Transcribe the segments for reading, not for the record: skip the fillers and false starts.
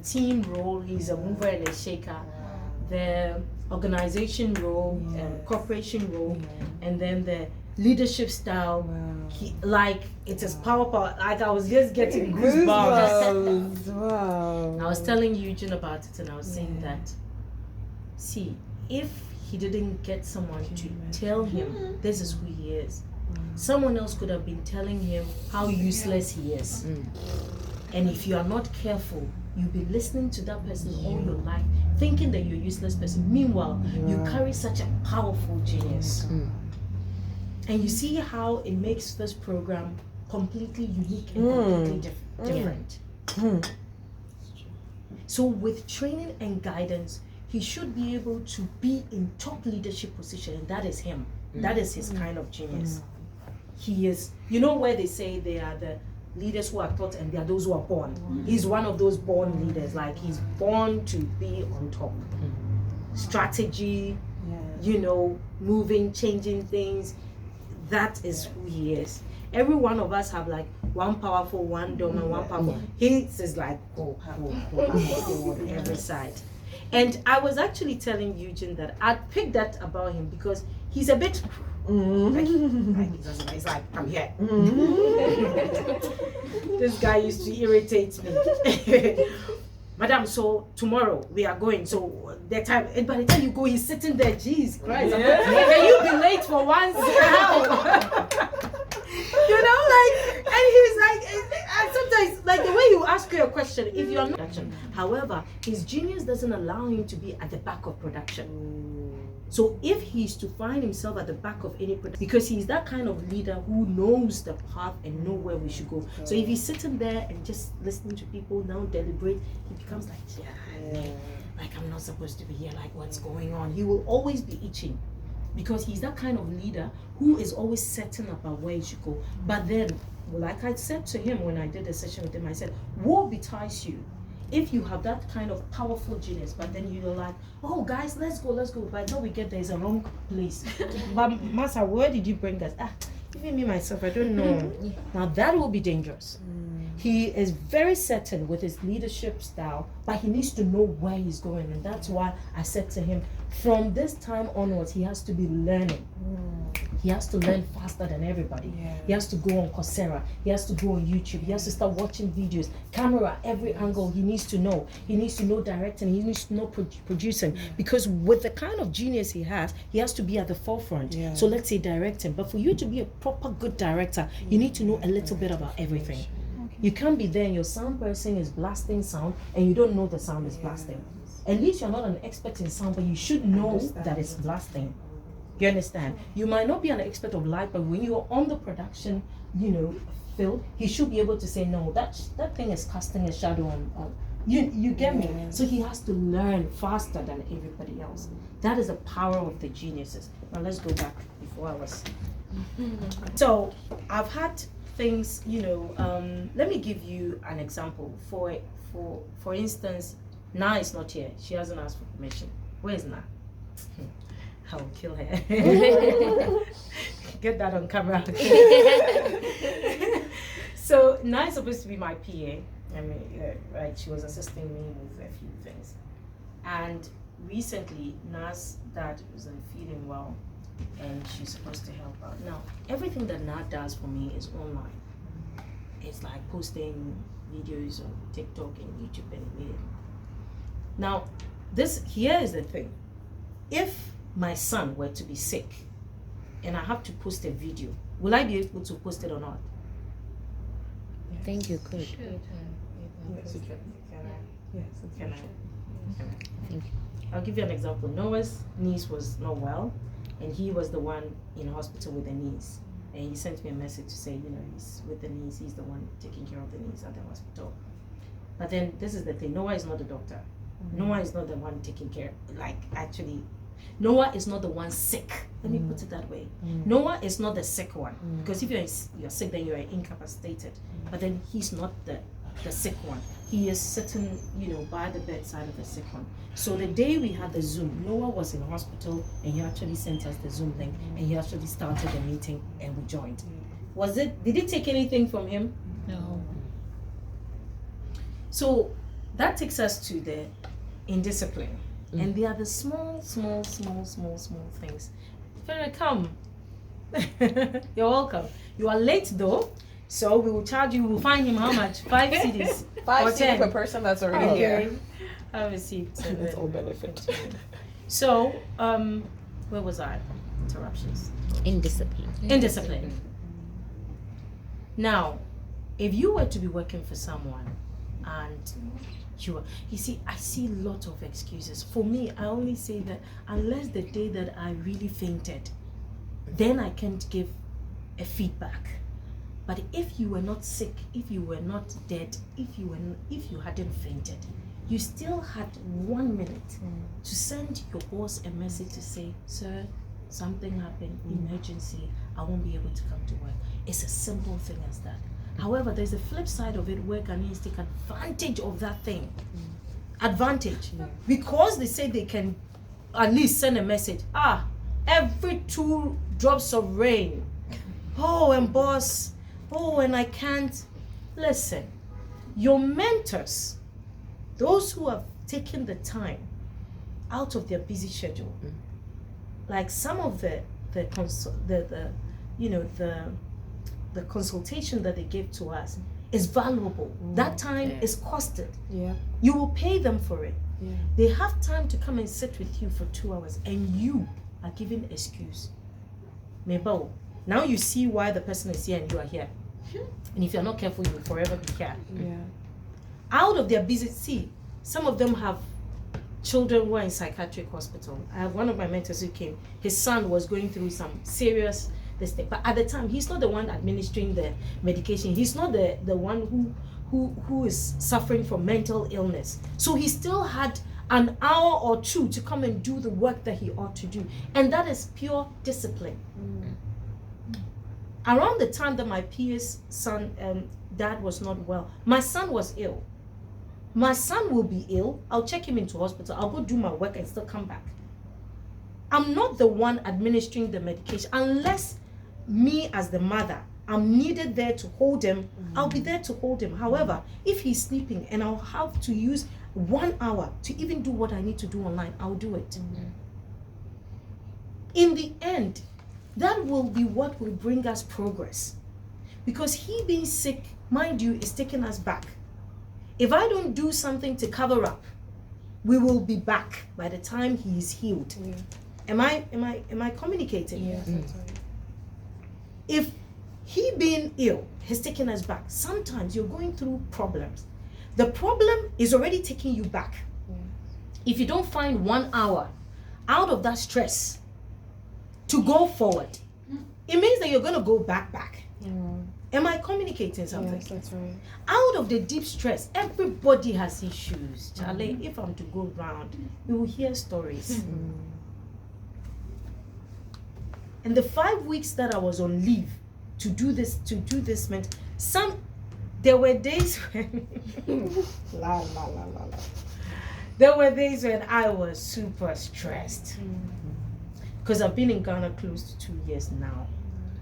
team role, he's a mover and a shaker. The organization role, corporation role, and then the leadership style. He like it is power. Like I was just getting goosebumps. Wow. I was telling Eugene about it, and I was saying that, see, if he didn't get someone to tell him this is who he is, someone else could have been telling him how useless he is. And if you are not careful, you'll be listening to that person all your life, thinking that you're a useless person. Meanwhile, you carry such a powerful genius. And you see how it makes this program completely unique and completely different. So with training and guidance, he should be able to be in top leadership position, and that is him. That is his kind of genius. He is, you know where they say they are the leaders who are taught and they are those who are born. He's one of those born leaders, like he's born to be on top. Strategy, you know, moving, changing things, that is who he is. Every one of us have like one powerful, one dumb, and one powerful. His is like go on every side. And I was actually telling Eugene that I picked that about him because he's a bit he's like, I'm here. This guy used to irritate me. Madam, so tomorrow we are going. So the time, and by the time you go, he's sitting there. Jeez Christ, can you be late for once? You know, like, and he's like, and sometimes, like the way you ask your question, if you're not production. However, his genius doesn't allow him to be at the back of production. So if he's to find himself at the back of any production, because he's that kind of leader who knows the path and know where we should go. So if he's sitting there and just listening to people now deliberate, he becomes like, like I'm not supposed to be here, like what's going on? He will always be itching because he's that kind of leader who is always certain about where he should go. But then, like I said to him when I did a session with him, I said, woe betides you if you have that kind of powerful genius, but then you're like, oh guys, let's go. By the time we get there, it's a wrong place. But Master, where did you bring us? Even me myself, I don't know. Now that will be dangerous. He is very certain with his leadership style, but he needs to know where he's going. And that's why I said to him, from this time onwards, he has to be learning. He has to learn faster than everybody. He has to go on Coursera. He has to go on YouTube. He has to start watching videos, camera, every angle he needs to know. He needs to know directing. He needs to know producing. Because with the kind of genius he has to be at the forefront. So let's say directing. But for you to be a proper good director, you need to know a little bit about everything. You can't be there and your sound person is blasting sound and you don't know the sound is blasting. At least you're not an expert in sound, but you should know that it's blasting. You understand? You might not be an expert of light, but when you're on the production, you know, field, he should be able to say, no, that thing is casting a shadow on. You get me? So he has to learn faster than everybody else. That is the power of the geniuses. Now let's go back before I was. So I've had things, you know, let me give you an example. For instance, Na is not here. She hasn't asked for permission. Where is Na? I will kill her. Get that on camera. So Na is supposed to be my PA. I mean, right? She was assisting me with a few things. And recently, Na's dad wasn't feeling well, and she's supposed to help out. Now, everything that Na does for me is online. It's like posting videos on TikTok and YouTube and Now, here is the thing. If my son were to be sick and I have to post a video, will I be able to post it or not? I think you could. Yes, you can. Yes, Can I? Thank you. I'll give you an example. Noah's niece was not well, and he was the one in hospital with the niece. And he sent me a message to say, you know, he's with the niece, he's the one taking care of the niece at the hospital. But then this is the thing, Noah is not the doctor. Noah is not the one taking care, Noah is not the one sick. Let me put it that way. Noah is not the sick one. Because if you're sick, then you're incapacitated. But then he's not the sick one. He is sitting, you know, by the bedside of the sick one. So the day we had the Zoom, Noah was in hospital and he actually sent us the Zoom link and he actually started the meeting and we joined. Did it take anything from him? No. So that takes us to the indiscipline. And they are the small things. Very come. You're welcome. You are late though, so we will charge you. We'll find him how much? 5 CDs. 5 or CDs 10 per person that's already here. Have a seat. It's all benefit. So, where was I? Interruptions. Indiscipline. Indiscipline. Now, if you were to be working for someone and you see, I see a lot of excuses. For me, I only say that unless the day that I really fainted, then I can't give a feedback. But if you were not sick, if you were not dead, if you hadn't fainted, you still had 1 minute to send your boss a message to say, sir, something happened, emergency, I won't be able to come to work. It's a simple thing as that. However, there's a flip side of it where Ghanaians take advantage of that thing. Advantage. Because they say they can at least send a message. Every 2 drops of rain. Oh, and boss. Oh, and I can't. Listen, your mentors, those who have taken the time out of their busy schedule, like some of the consultation that they give to us is valuable. That time is costed. You will pay them for it. They have time to come and sit with you for 2 hours, and you are giving excuse. Maybe now you see why the person is here and you are here. And if you're not careful, you will forever be here. Out of their busy, see, some of them have children who are in psychiatric hospital. I have one of my mentors who came. His son was going through some serious thing, but at the time he's not the one administering the medication. He's not the one who is suffering from mental illness. So he still had an hour or 2 to come and do the work that he ought to do, and that is pure discipline. Around the time that my PA's son dad was not well, my son was ill. My son will be ill. I'll check him into hospital. I'll go do my work and still come back. I'm not the one administering the medication unless me as the mother, I'm needed there to hold him. I'll be there to hold him. However, if he's sleeping and I'll have to use 1 hour to even do what I need to do online, I'll do it. In the end, that will be what will bring us progress. Because he being sick, mind you, is taking us back. If I don't do something to cover up, we will be back by the time he is healed. Am I communicating? Yes, that's right. If he being ill has taken us back, sometimes you're going through problems. The problem is already taking you back. If you don't find 1 hour out of that stress to go forward, it means that you're going to go back. Am I communicating something? Yes, that's right. Out of the deep stress, everybody has issues. Charlie, if I'm to go round, you will hear stories. And the 5 weeks that I was on leave to do this meant there were days when there were days when I was super stressed. Because I've been in Ghana close to 2 years now.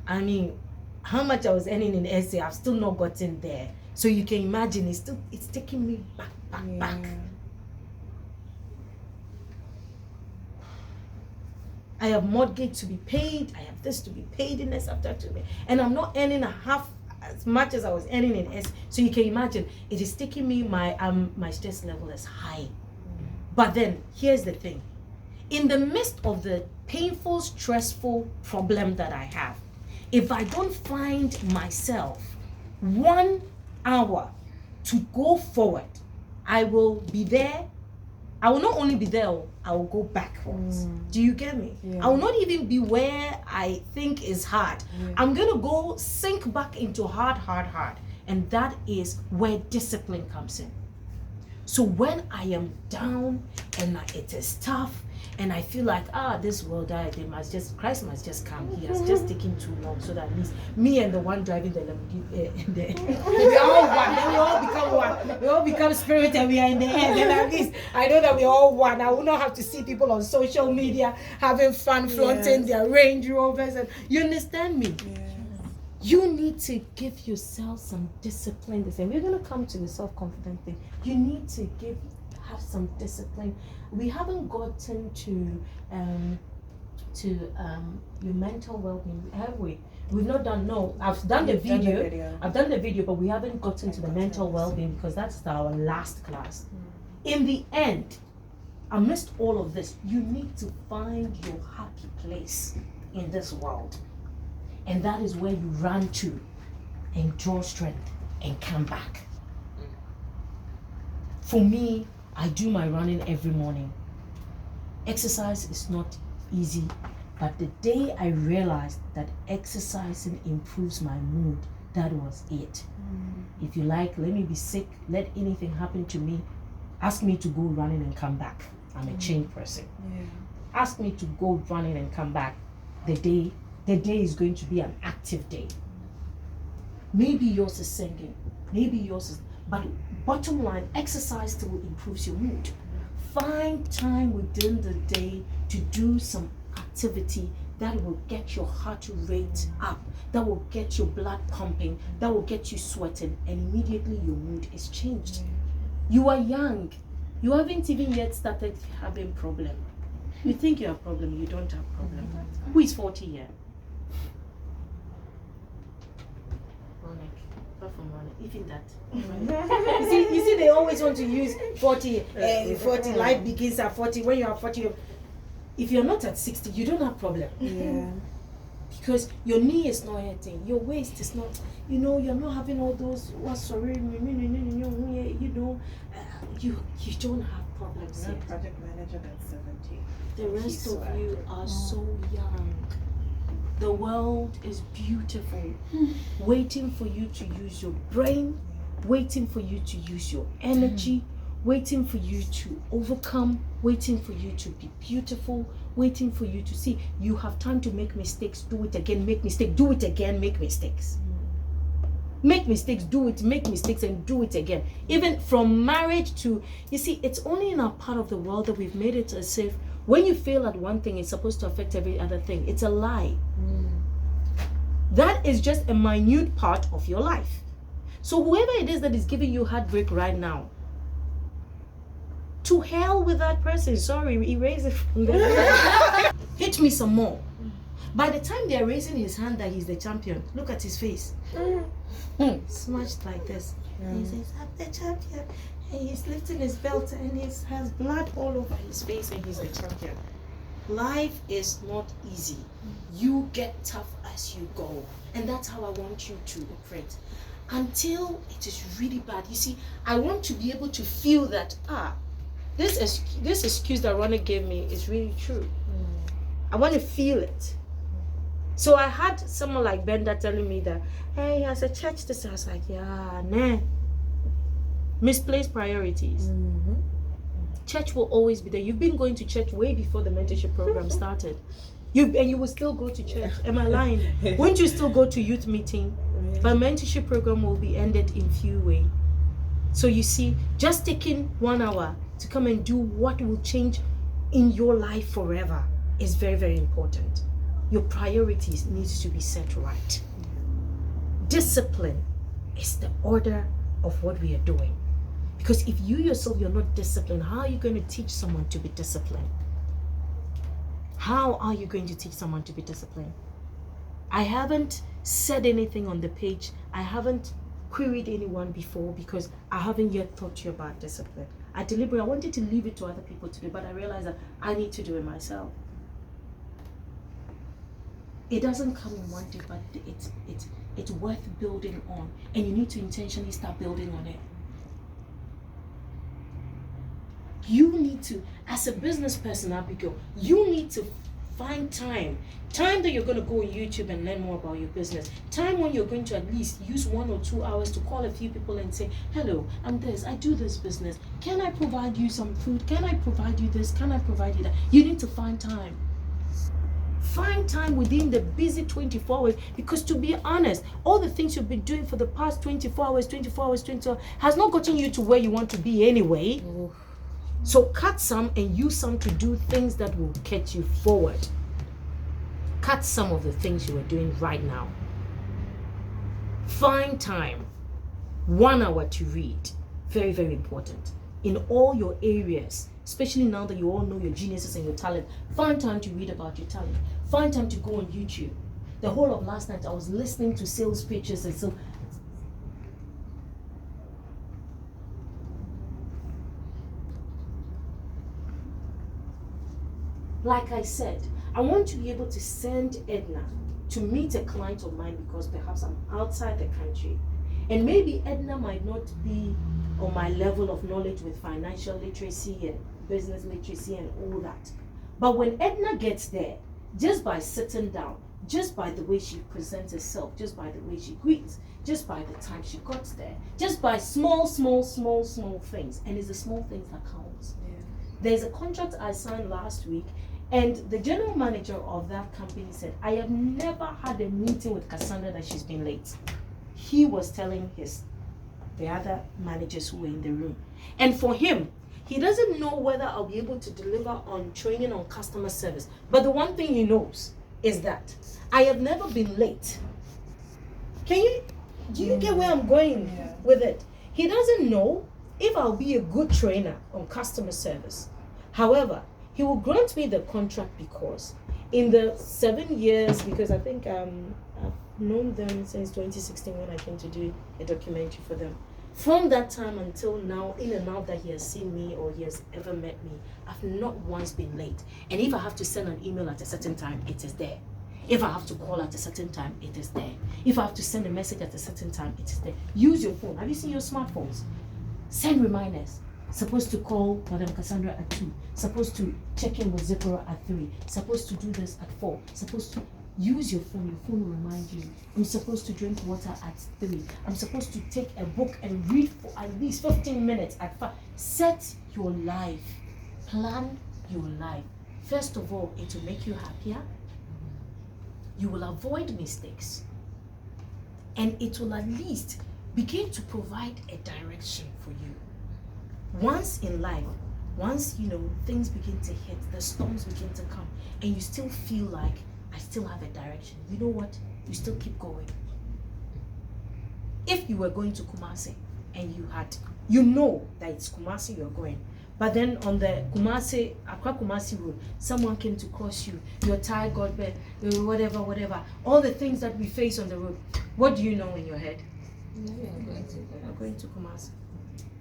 I mean, how much I was earning in SA, I've still not gotten there. So you can imagine it's taking me back. I have mortgage to be paid. I have this to be paid in this after 2 days. And I'm not earning a half as much as I was earning in S. So you can imagine it is taking me my stress level is high. But then here's the thing. In the midst of the painful, stressful problem that I have, if I don't find myself 1 hour to go forward, I will be there. I will not only be there, I will go backwards. Do you get me? I will not even be where I think is hard. I'm going to go sink back into hard. And that is where discipline comes in. So when I am down and it is tough, and I feel like, this world, Christ must just come. He has just taken too long, so that at least me and the one driving the Lamborghini, we are all one. Then we all become one. We all become spirit, and we are in the air. Then at least I know that we are all one. I will not have to see people on social media having fun, flaunting their Range Rovers. And you understand me? You need to give yourself some discipline. And we're going to come to the self-confidence thing. You need to have some discipline. We haven't gotten to your mental well-being, have we? We've not done. No, I've done the video. I've done the video, but we haven't gotten to the mental well-being because that's our last class. In the end, amidst all of this, you need to find your happy place in this world. And that is where you run to and draw strength and come back. For me, I do my running every morning. Exercise is not easy, but the day I realized that exercising improves my mood, that was it. If you like, let me be sick, let anything happen to me, ask me to go running and come back. I'm a changed person. Ask me to go running and come back. The day is going to be an active day. Maybe yours is singing, maybe yours is, but bottom line, exercise still improves your mood. Find time within the day to do some activity that will get your heart rate up, that will get your blood pumping, that will get you sweating, and immediately your mood is changed. You are young. You haven't even yet started having problem. You think you have problem, you don't have problem. Who is 40 here? Even that. you see, they always want to use 40. 40 life begins at 40. When you are 40, if you're not at 60, you don't have problem. Because your knee is not hurting, your waist is not. You're not having all those. You don't have problems. I'm a project manager that's 70. The rest of you are so young. The world is beautiful, waiting for you to use your brain, waiting for you to use your energy, waiting for you to overcome, waiting for you to be beautiful, waiting for you to see. You have time to make mistakes, do it again, make mistakes, do it again, make mistakes. Make mistakes, do it, make mistakes, and do it again. Even from marriage to, you see, it's only in our part of the world that we've made it as if when you fail at one thing, it's supposed to affect every other thing. It's a lie. That is just a minute part of your life. So whoever it is that is giving you heartbreak right now, to hell with that person. Sorry, erase it from there. Hit me some more. By the time they're raising his hand that he's the champion, look at his face. Smashed like this. He says, I'm the champion. And he's lifting his belt and he has blood all over his face and he's the champion. Life is not easy. You get tough as you go. And that's how I want you to operate. Until it is really bad. You see, I want to be able to feel that, this excuse that Ronnie gave me is really true. I want to feel it. So I had someone like Benda telling me that, hey, as a church, this, I was like, yeah, nah. Misplaced priorities. Church will always be there. You've been going to church way before the mentorship program started. You will still go to church. Am I lying? Won't you still go to youth meeting? But mentorship program will be ended in few ways. So you see, just taking 1 hour to come and do what will change in your life forever is very, very important. Your priorities needs to be set right. Discipline is the order of what we are doing. Because if you yourself, you're not disciplined, how are you going to teach someone to be disciplined? How are you going to teach someone to be disciplined? I haven't said anything on the page. I haven't queried anyone before because I haven't yet taught you about discipline. I wanted to leave it to other people to do, but I realized that I need to do it myself. It doesn't come in one day, but it's worth building on, and you need to intentionally start building on it. You need to, as a business person, Abigail, you need to find time that you're going to go on YouTube and learn more about your business. Time when you're going to at least use 1 or 2 hours to call a few people and say, hello, I'm this, I do this business. Can I provide you some food? Can I provide you this? Can I provide you that? You need to find time. Find time within the busy 24 hours, because to be honest, all the things you've been doing for the past 24 hours has not gotten you to where you want to be anyway. So cut some and use some to do things that will get you forward. Cut some of the things you are doing right now. Find time, 1 hour to read. Very, very important. In all your areas, especially now that you all know your geniuses and your talent, find time to read about your talent. Find time to go on YouTube. The whole of last night, I was listening to sales pitches and so. Like I said, I want to be able to send Edna to meet a client of mine because perhaps I'm outside the country. And maybe Edna might not be on my level of knowledge with financial literacy and business literacy and all that. But when Edna gets there, just by sitting down, just by the way she presents herself, just by the way she greets, just by the time she got there, just by small things, and it's the small things that counts. Yeah. There's a contract I signed last week, and the general manager of that company said, I have never had a meeting with Casandra that she's been late. He was telling the other managers who were in the room. And for him, he doesn't know whether I'll be able to deliver on training on customer service. But the one thing he knows is that I have never been late. Do you get where I'm going with it? He doesn't know if I'll be a good trainer on customer service. However, he will grant me the contract because in the 7 years, because I think I've known them since 2016 when I came to do a documentary for them. From that time until now, in and out that he has seen me or he has ever met me, I've not once been late. And if I have to send an email at a certain time, it is there. If I have to call at a certain time, it is there. If I have to send a message at a certain time, it is there. Use your phone. Have you seen your smartphones? Send reminders. Supposed to call Madam Casandra at 2. Supposed to check in with Zipporah at 3. Supposed to do this at 4. Supposed to use your phone. Your phone will remind you. I'm supposed to drink water at 3. I'm supposed to take a book and read for at least 15 minutes at 5. Set your life. Plan your life. First of all, it will make you happier. You will avoid mistakes. And it will at least begin to provide a direction for you. Once in life, once things begin to hit, the storms begin to come, and you still feel like I still have a direction. You know what? You still keep going. If you were going to Kumasi and you know that it's Kumasi you're going, but then on the Accra Kumasi road, someone came to cross you, your tire got bent, whatever, all the things that we face on the road. What do you know in your head? You're going to Kumasi.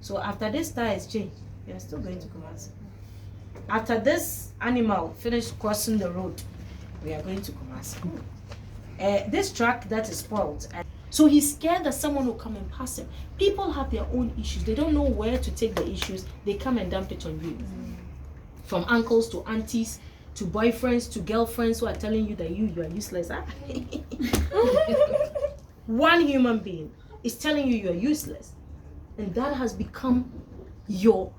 So after this tire is changed, you're still going to Kumasi. After this animal finished crossing the road, we are going to Kumasi. This truck that is spoiled. So he's scared that someone will come and pass him. People have their own issues. They don't know where to take the issues. They come and dump it on you. From uncles to aunties to boyfriends to girlfriends who are telling you that you are useless. One human being is telling you are useless. And that has become your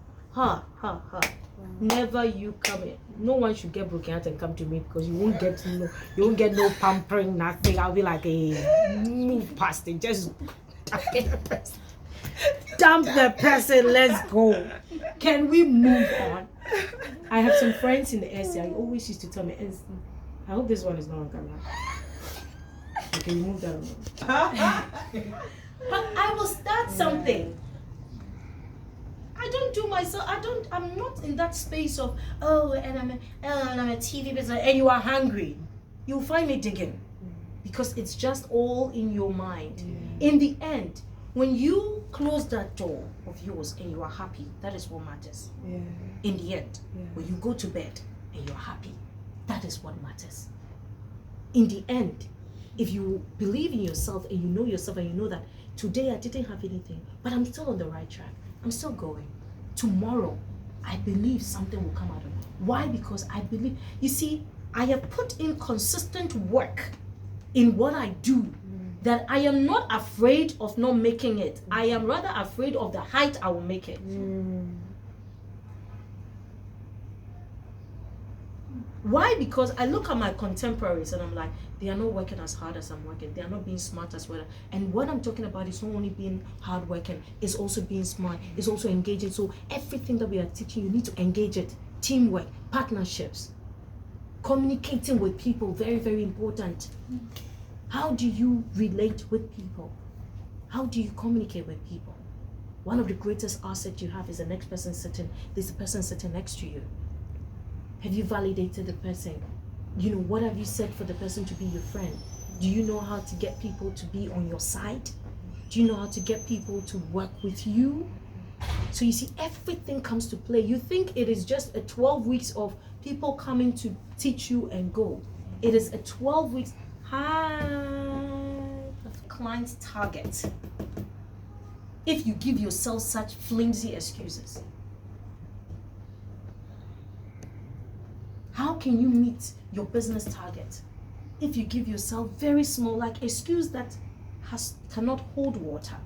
Never you come in. No one should get broken out and come to me because you won't get no pampering, nothing. I'll be like, hey, move past it. Just dump the person. Let's go. Can we move on? I have some friends in the area. You always used to tell me, I hope this one is not on camera. Okay, you move that one. But I will start something. I don't do myself. I'm not in that space of and I'm a TV business and you are hungry. You'll find me digging because it's just all in your mind. In the end, when you close that door of yours and you are happy, that is what matters. In the end, when you go to bed and you're happy, that is what matters. In the end, if you believe in yourself and you know yourself and you know that today I didn't have anything, but I'm still on the right track. I'm still going. Tomorrow, I believe something will come out of it. Why? Because I believe, you see, I have put in consistent work in what I do, that I am not afraid of not making it. I am rather afraid of the height I will make it. Why? Because I look at my contemporaries and I'm like, they are not working as hard as I'm working. They are not being smart as well. And what I'm talking about is not only being hardworking, it's also being smart, it's also engaging. So everything that we are teaching, you need to engage it. Teamwork, partnerships, communicating with people, very, very important. How do you relate with people? How do you communicate with people? One of the greatest assets you have is the next person sitting, there's the person sitting next to you. Have you validated the person? You know, what have you said for the person to be your friend? Do you know how to get people to be on your side? Do you know how to get people to work with you? So you see, everything comes to play. You think it is just a 12 weeks of people coming to teach you and go. It is a 12 weeks client target. If you give yourself such flimsy excuses, how can you meet your business target if you give yourself very small, like excuse that cannot hold water?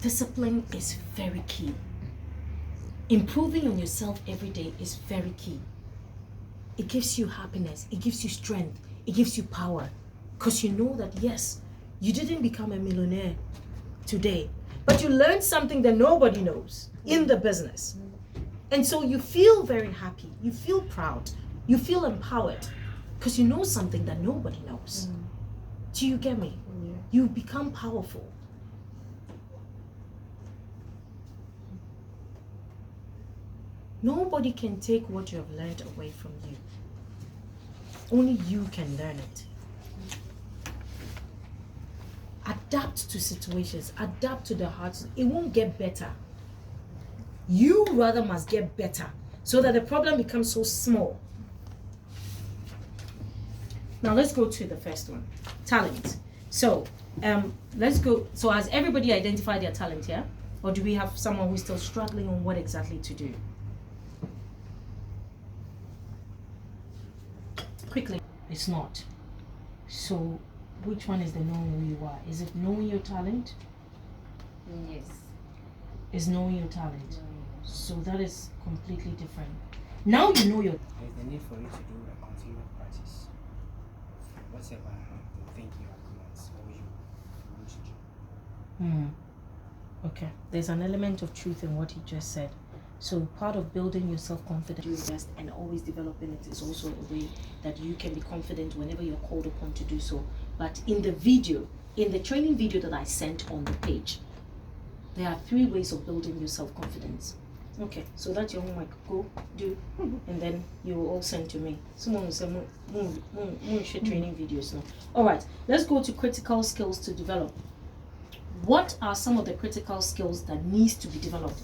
Discipline is very key. Improving on yourself every day is very key. It gives you happiness, it gives you strength, it gives you power, because you know that yes, you didn't become a millionaire today, but you learned something that nobody knows in the business. And so you feel very happy, you feel proud, you feel empowered, because you know something that nobody knows. Do you get me? Yeah. You become powerful. Nobody can take what you have learned away from you. Only you can learn it. Adapt to situations, adapt to the hearts. It won't get better. You rather must get better so that the problem becomes so small. Now let's go to the first one, talent. So let's go. So has everybody identified their talent here? Or do we have someone who's still struggling on what exactly to do? Quickly, it's not. So which one is the knowing who you are? Is it knowing your talent? Yes. Is knowing your talent. So that is completely different. Now you know your There's the need for you to do a continuous practice. Whatever you think you are good at or you wish to do. Okay. There's an element of truth in what he just said. So part of building your self-confidence best and always developing it is also a way that you can be confident whenever you're called upon to do so. But in the video, in the training video that I sent on the page, there are 3 ways of building your self-confidence. Okay, so that's your homework. Go, do, and then you will all send to me. Someone will say, share training videos now. All right, let's go to critical skills to develop. What are some of the critical skills that needs to be developed?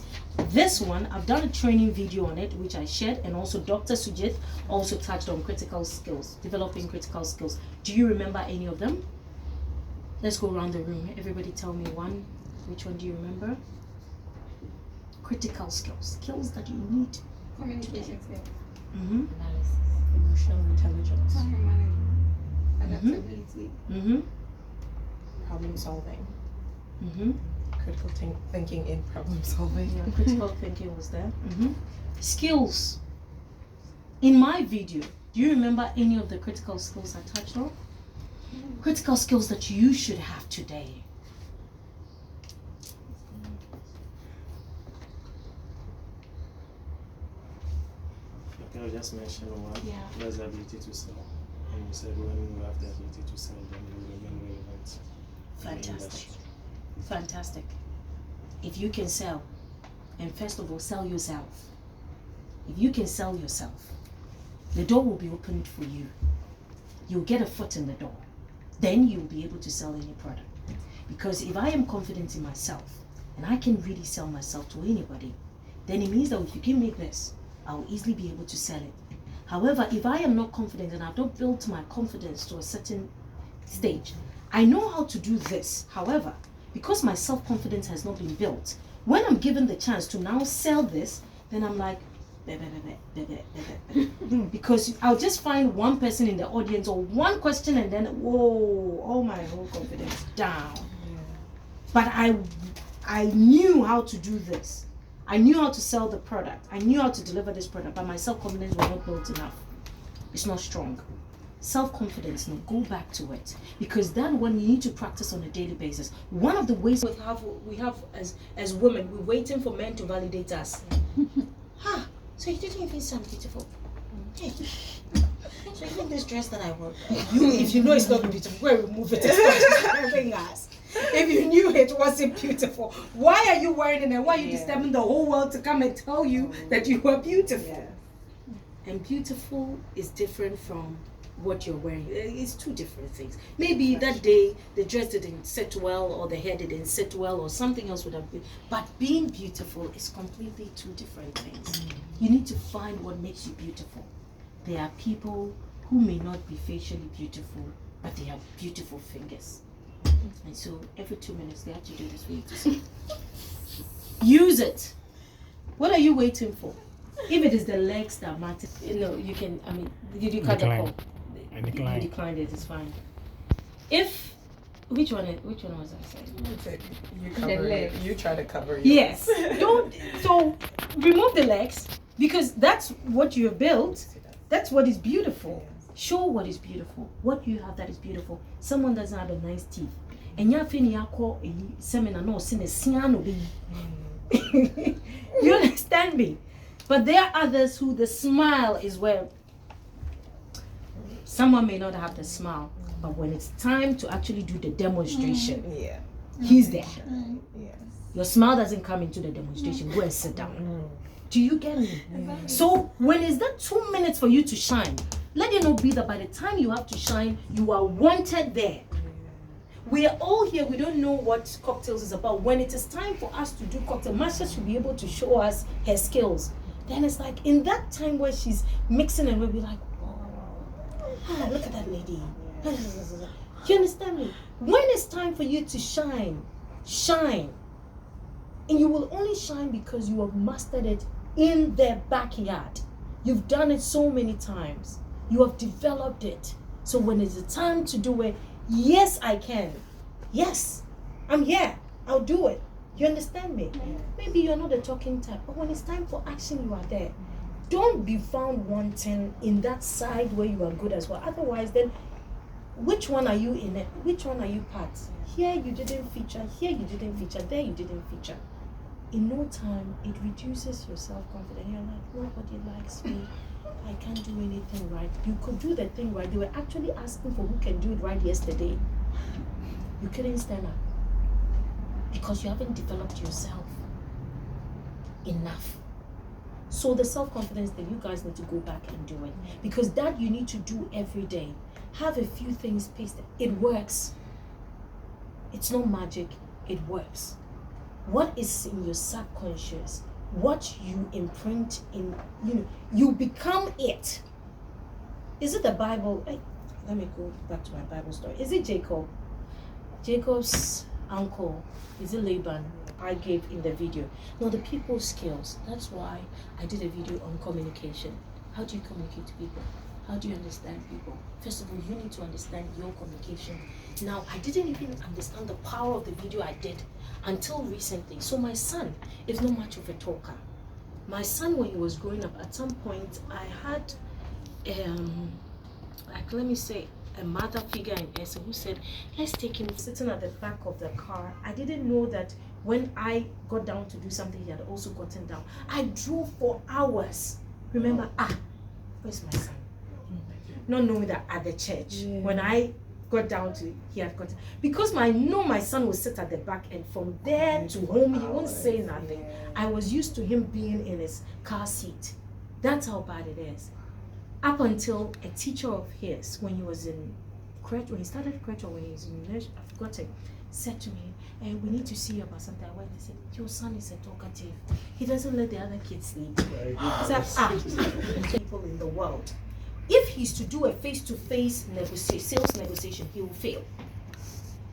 This one, I've done a training video on it, which I shared, and also Dr. Sujit also touched on critical skills, developing critical skills. Do you remember any of them? Let's go around the room. Everybody tell me one. Which one do you remember? Critical skills, skills that you need. Communication skills. Analysis. Emotional intelligence. Time management. Mm-hmm. Adaptability. Problem solving. Mm-hmm. Critical thinking in problem solving. Yeah, critical thinking was there. Skills. In my video, do you remember any of the critical skills I touched on? Critical skills that you should have today. I just mentioned one. Yeah. That's the ability to sell. And you said when you have the ability to sell, then you will remain relevant. Fantastic. Fantastic. If you can sell, and first of all, sell yourself. If you can sell yourself, the door will be opened for you. You'll get a foot in the door. Then you'll be able to sell any product. Because if I am confident in myself, and I can really sell myself to anybody, then it means that if you give me this, I'll easily be able to sell it. However, if I am not confident and I've not built my confidence to a certain stage, I know how to do this. However, because my self-confidence has not been built, when I'm given the chance to now sell this, then I'm like, because I'll just find one person in the audience or one question and then, whoa, all my whole confidence down. But I knew how to do this. I knew how to sell the product. I knew how to deliver this product, but my self-confidence was not built enough. It's not strong. Self-confidence, no, go back to it. Because that one you need to practice on a daily basis. One of the ways we have as women, we're waiting for men to validate us. So you didn't even sound beautiful. Hey. So even this dress that I wore, if you know it's not beautiful, go and remove it. It's not. if you knew it wasn't beautiful? Why are you wearing it, and why are you disturbing the whole world to come and tell you that you are beautiful? Yeah. And beautiful is different from what you're wearing. It's two different things. Maybe that day the dress didn't sit well, or the hair didn't sit well, or something else would have been. But being beautiful is completely two different things. You need to find what makes you beautiful. There are people who may not be facially beautiful, but they have beautiful fingers. And so every 2 minutes they have to do this for you to see. Use it. What are you waiting for? If it is the legs that matter, you can. I mean, did you cut the call? I decline. You declined it. It's fine. If which one was I saying? You cover it. You try to cover it. Yes. Don't. So remove the legs, because that's what you have built. That's what is beautiful. Show what is beautiful. What you have that is beautiful. Someone doesn't have a nice teeth, and you're feeling seminar no You understand me? But there are others who the smile is where someone may not have the smile, but when it's time to actually do the demonstration, he's there. Yes. Your smile doesn't come into the demonstration. Go and sit down. Do you get me? So when it's that 2 minutes for you to shine, let it not be that by the time you have to shine, you are wanted there. We are all here. We don't know what cocktails is about. When it is time for us to do cocktail, Marsha should be able to show us her skills. Then it's like in that time where she's mixing, and we'll be like, oh, look at that lady. You understand me? When it's time for you to shine, shine. And you will only shine because you have mastered it in their backyard. You've done it so many times. You have developed it. So when it's the time to do it, yes, I can. Yes, I'm here. I'll do it. You understand me? Maybe you're not a talking type, but when it's time for action, you are there. Don't be found wanting in that side where you are good as well. Otherwise, then, which one are you in it? Which one are you part? Here you didn't feature, here you didn't feature, there you didn't feature. In no time, it reduces your self-confidence. You're like, nobody likes me. I can't do anything right. You could do the thing right. They were actually asking for who can do it right yesterday. You couldn't stand up because you haven't developed yourself enough. So the self-confidence that you guys need to go back and do it, because that you need to do every day. Have a few things pasted. It works. It's not magic. It works. What is in your subconscious, what you imprint in, you become it. Is it the Bible? Let me go back to my Bible story. Is it Jacob? Jacob's uncle, is it Laban? I gave in the video. No, the people skills. That's why I did a video on communication. How do you communicate to people? How do you understand people? First of all, you need to understand your communication. Now, I didn't even understand the power of the video I did until recently. So my son is not much of a talker. My son, when he was growing up, at some point, I had, let me say, a mother figure in Esther who said, let's take him sitting at the back of the car. I didn't know that when I got down to do something, he had also gotten down. I drove for hours. Remember, where's my son? Not knowing that at the church, when I got down to, he had gotten, because I know my son would sit at the back, and from there to home, he won't say nothing. I was used to him being in his car seat. That's how bad it is. Up until a teacher of his, when he was in crèche, when he started crèche, or when he was in nursery, I've forgotten, said to me, we need to see you about something. I went and said, your son is a talkative. He doesn't let the other kids sleep. People in the world. If he's to do a face-to-face sales negotiation, he will fail.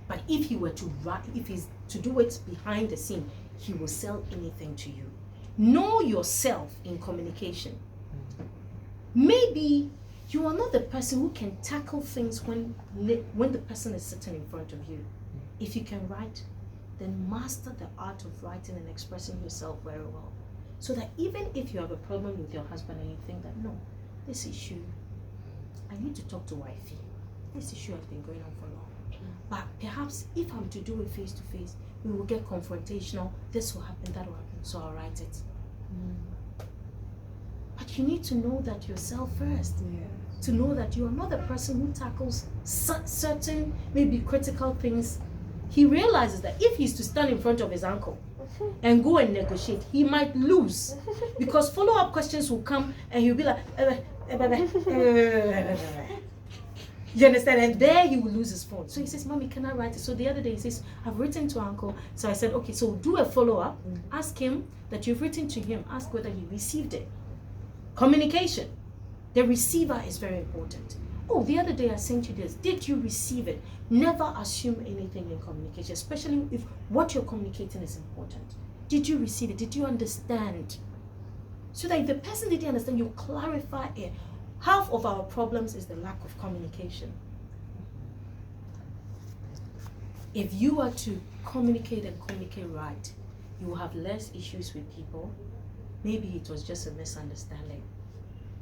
But if he's to do it behind the scene, he will sell anything to you. Know yourself in communication. Maybe you are not the person who can tackle things when the person is sitting in front of you. If you can write, then master the art of writing and expressing yourself very well. So that even if you have a problem with your husband and you think that, no, this issue, I need to talk to wifey. This issue has been going on for long. But perhaps if I'm to do it face to face, we will get confrontational. This will happen, that will happen. So I'll write it. But you need to know that yourself first. To know that you are not the person who tackles certain, maybe critical things he realizes that if he's to stand in front of his uncle and go and negotiate, he might lose because follow-up questions will come and he'll be like, you understand? And there he will lose his phone. So he says, Mommy, can I write it? So the other day he says, I've written to uncle. So I said, okay, so do a follow-up. Ask him that you've written to him. Ask whether he received it. Communication. The receiver is very important. Oh, the other day I sent you this. Did you receive it? Never assume anything in communication, especially if what you're communicating is important. Did you receive it? Did you understand? So that if the person didn't understand, you clarify it. Half of our problems is the lack of communication. If you are to communicate and communicate right, you will have less issues with people. Maybe it was just a misunderstanding.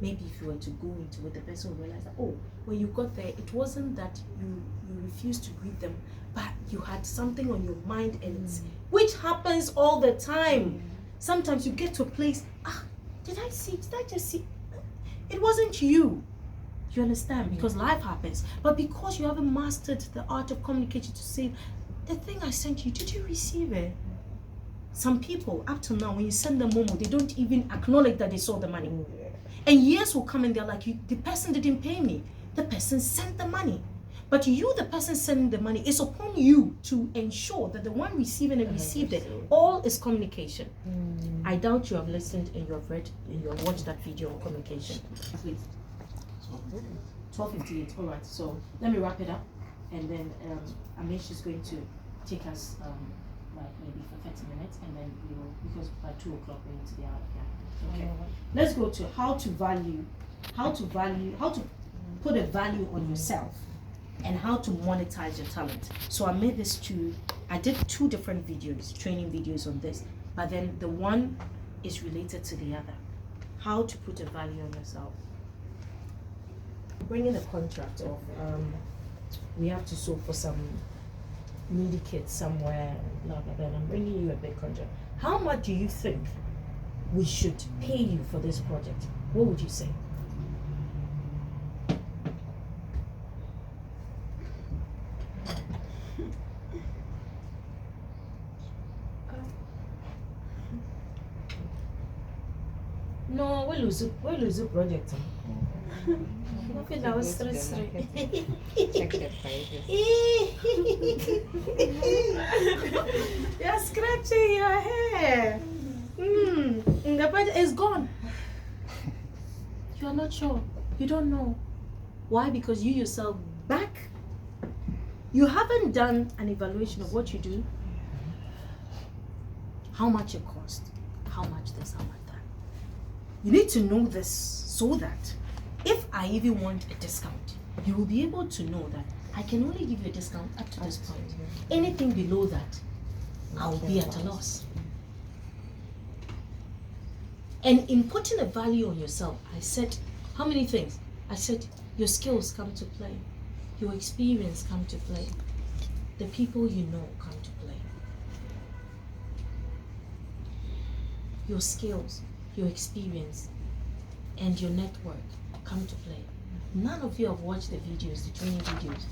Maybe if you were to go into it, the person will realize that, oh, when you got there, it wasn't that you refused to greet them, but you had something on your mind, and which happens all the time. Sometimes you get to a place, did I just see? It wasn't you. You understand? Because life happens. But because you haven't mastered the art of communication to say, the thing I sent you, did you receive it? Some people, up to now, when you send them Momo, they don't even acknowledge that they saw the money. And years will come and they're like, the person didn't pay me. The person sent the money. But you, the person sending the money, it's upon you to ensure that the one receiving and received it, all is communication. I doubt you have listened and you have read and you have watched that video on communication. Please. 12:58. All right. So let me wrap it up, and then Amish is going to take us like maybe for 30 minutes, and then we will, because by 2 o'clock we need to be out of here. Okay. Let's go to how to put a value on yourself, and how to monetize your talent. So I did 2 different videos, training videos on this, but then the one is related to the other. How to put a value on yourself. Bring in a contract of, we have to sew for some needy kids somewhere, blah, blah, blah, and I'm bringing you a big contract. How much do you think we should pay you for this project? What would you say? No, we lose the project. Check the prices. You're scratching your hair. The project is gone. You are not sure. You don't know. Why? Because you yourself you haven't done an evaluation of what you do, how much it cost, how much this, how much that. You need to know this so that if I even want a discount, you will be able to know that I can only give you a discount up to this point. Anything below that, I will be at a loss. And in putting a value on yourself, I said, how many things? I said, your skills come to play. Your experience come to play. The people you know come to play. Your skills, your experience, and your network come to play. None of you have watched the videos, the training videos.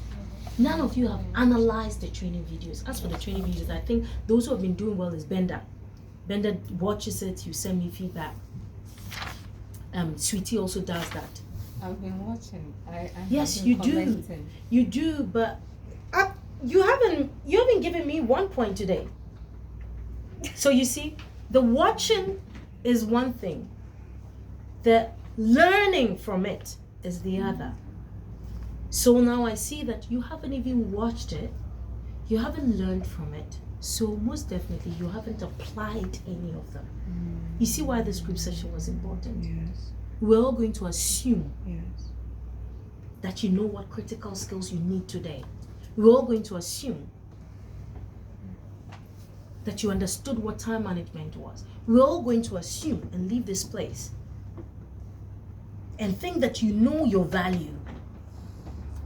None of you have analyzed the training videos. As for the training videos, I think those who have been doing well is Benda. Benda watches it, you send me feedback. Sweetie also does that. I've been watching. Yes, you do. You do, but you haven't given me 1 point today. So you see, the watching is one thing. The learning from it is the other. So now I see that you haven't even watched it. You haven't learned from it. So most definitely you haven't applied any of them. You see why this group session was important? Yes. We're all going to assume Yes. that you know what critical skills you need today. We're all going to assume that you understood what time management was. We're all going to assume and leave this place and think that you know your value.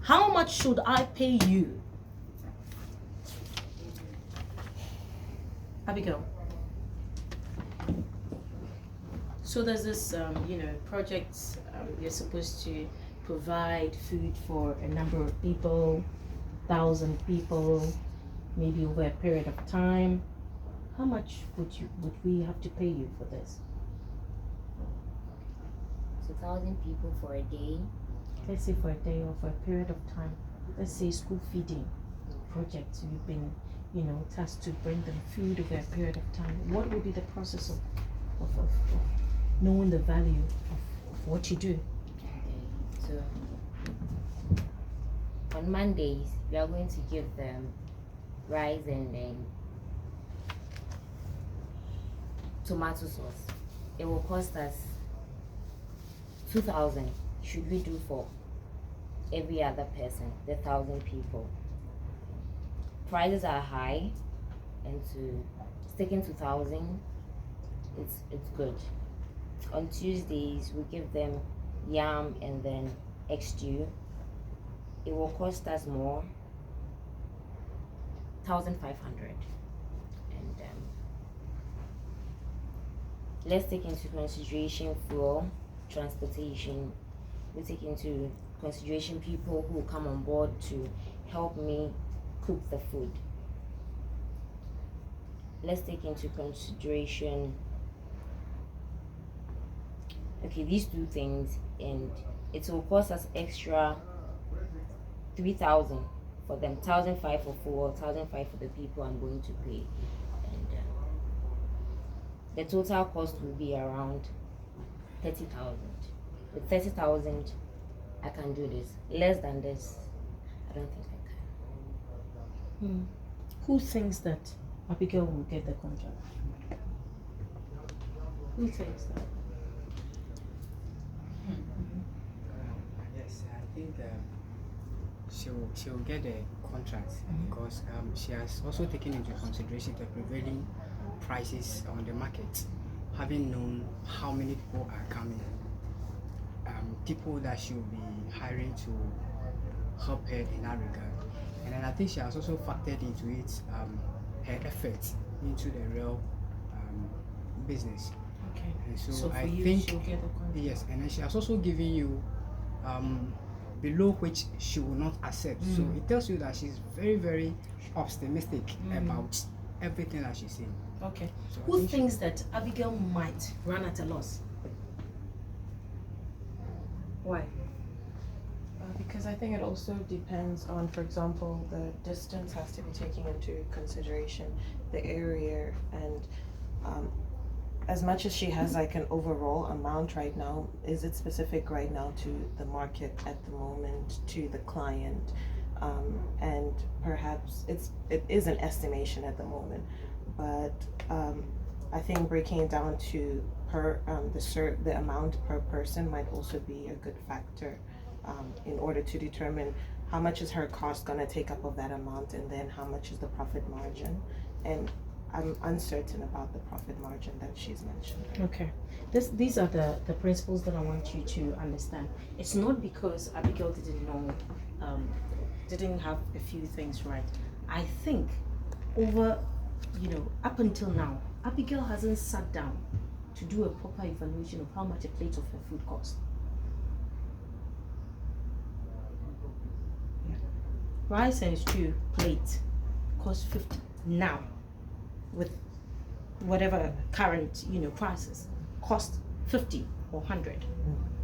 How much should I pay you? Abigail. So there's this, project. You're supposed to provide food for a number of people, 1,000 people, maybe over a period of time. How much would we have to pay you for this? 2,000 people for a day. Let's say for a day or for a period of time. Let's say school feeding projects. You've been, tasked to bring them food over a period of time. What would be the process of knowing the value of what you do? Okay. So on Mondays, we are going to give them rice and then tomato sauce. It will cost us 2,000. Should we do for every other person, the 1,000 people? Prices are high, and to sticking to 1,000, it's good. On Tuesdays, we give them yam and then egg stew. It will cost us more, 1,500. And let's take into consideration fuel, transportation. We take into consideration people who come on board to help me cook the food. Let's take into consideration, okay, these two things, and it will cost us extra 3,000 for them, 1,500 for fuel, 1,500 for the people I'm going to pay, and the total cost will be around 30,000. With 30,000, I can do this. Less than this, I don't think I can. Who thinks that Abigail will get the contract? Who thinks that? Yes, I think she'll get the contract because she has also taken into consideration the prevailing prices on the market, having known how many people are coming, people that she'll be hiring to help her in that regard. And then I think she has also factored into it her efforts into the real business. Okay. And so So for I you, think she'll get the contract. yes, and then she has also given you below which she will not accept. So it tells you that she's very, very optimistic about everything that she's saying. Okay. So I Who think thinks that Abigail might run at a loss? Why? Because I think it also depends on, for example, the distance has to be taken into consideration, the area, and as much as she has like an overall amount right now, is it specific right now to the market at the moment, to the client? And perhaps it is an estimation at the moment, but I think breaking it down to the amount per person might also be a good factor in order to determine how much is her cost going to take up of that amount, and then how much is the profit margin. And I'm uncertain about the profit margin that she's mentioned. Okay. These are the principles that I want you to understand. It's not because Abigail didn't know, didn't have a few things right. I think up until now, Abigail hasn't sat down to do a proper evaluation of how much a plate of her food costs. Rice and stew plate costs 50 now, with whatever current prices, cost 50 or 100.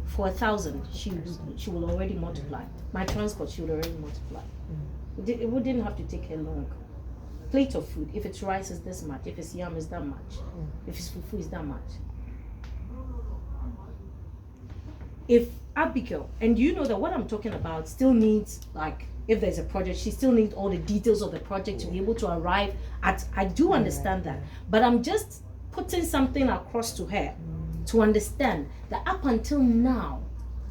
For 1,000, she will already multiply. My transport, she will already multiply. It wouldn't have to take her long. Plate of food, if it's rice is this much, if it's yam is that much, if it's fufu is that much. If Abigail, and you know that what I'm talking about still needs, like, if there's a project, she still needs all the details of the project to be able to arrive at, I do understand that, but I'm just putting something across to her to understand that up until now,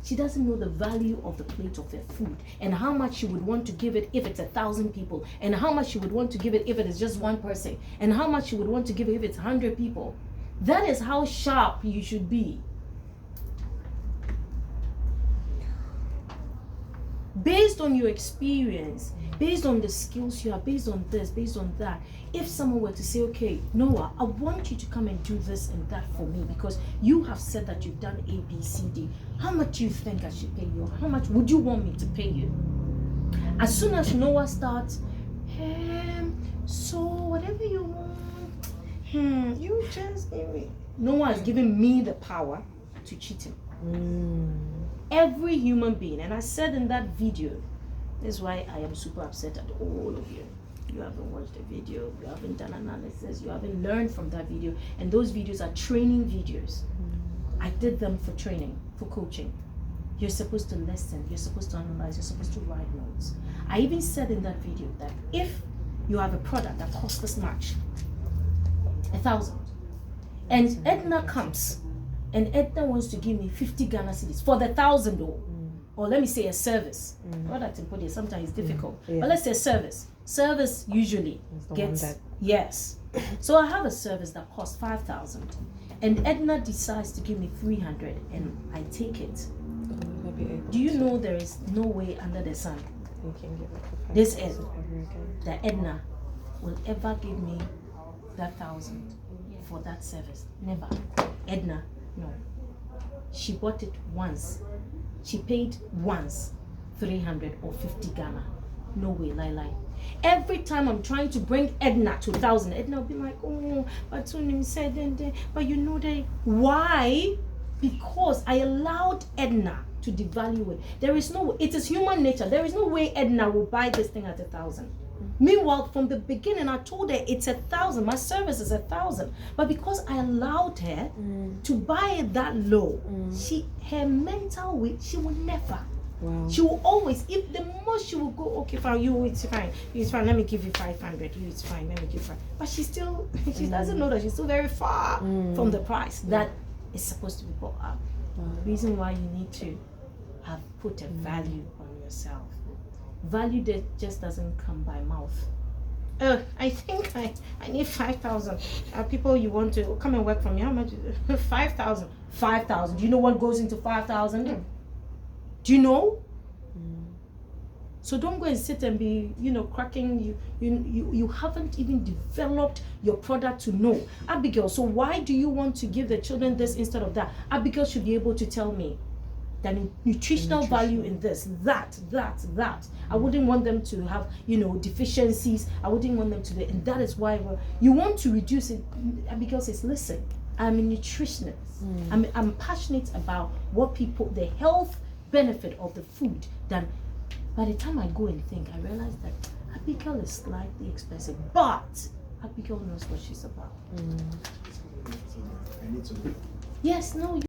she doesn't know the value of the plate of her food and how much she would want to give it if it's 1,000 people, and how much she would want to give it if it is just one person, and how much she would want to give it if it's 100 people. That is how sharp you should be. Based on your experience, based on the skills you have, based on this, based on that, if someone were to say, okay, Noah, I want you to come and do this and that for me because you have said that you've done A, B, C, D, how much do you think I should pay you? How much would you want me to pay you? As soon as Noah starts, So whatever you want, you just give me. No one has given me the power to cheat him. Every human being, and I said in that video, this is why I am super upset at all of you. You haven't watched the video, you haven't done analysis, you haven't learned from that video, and those videos are training videos. I did them for training, for coaching. You're supposed to listen, you're supposed to analyze, you're supposed to write notes. I even said in that video that if you have a product that costs this much, 1,000, and Edna comes, and Edna wants to give me 50 Ghana cedis for the 1,000 though, or let me say a service. Product in Podia sometimes it's difficult, but let's say service. Service usually gets, yes. So I have a service that costs 5,000, and Edna decides to give me 300, and I take it. Do you know there is no way under the sun this is that Edna will ever give me that 1,000 for that service? Never. Edna, no. She bought it once. She paid once 300 or 50 Ghana. No way, lie. Every time I'm trying to bring Edna to 1,000, Edna will be like, oh, but Tunim said, but you know that. Why? Because I allowed Edna to devalue it. There is no, it is human nature. There is no way Edna will buy this thing at 1,000. Meanwhile, from the beginning, I told her it's 1,000. My service is 1,000. But because I allowed her to buy it that low, her mental weight, she will never. Wow. She will always, if the most she will go, okay, fine, it's fine, let me give you 500, it's fine, let me give you 5. But she still, she doesn't know that she's still very far from the price that is supposed to be bought up. Reason why you need to have put a value on yourself. Value that just doesn't come by mouth. I think I need 5,000. People, you want to come and work for me? How much? 5,000. 5,000. Do you know what goes into 5,000? Do you know? So don't go and sit and be, cracking. You haven't even developed your product to know. Abigail, so why do you want to give the children this instead of that? Abigail should be able to tell me that nutritional value in this, that. I wouldn't want them to have, deficiencies. I wouldn't want them to, and that is why you want to reduce it. Abigail says, listen, I'm a nutritionist. I'm passionate about what people, the health benefit of the food. Then by the time I go and think, I realize that Abigail is slightly expensive, but Abigail knows what she's about. I need to. Yes, no.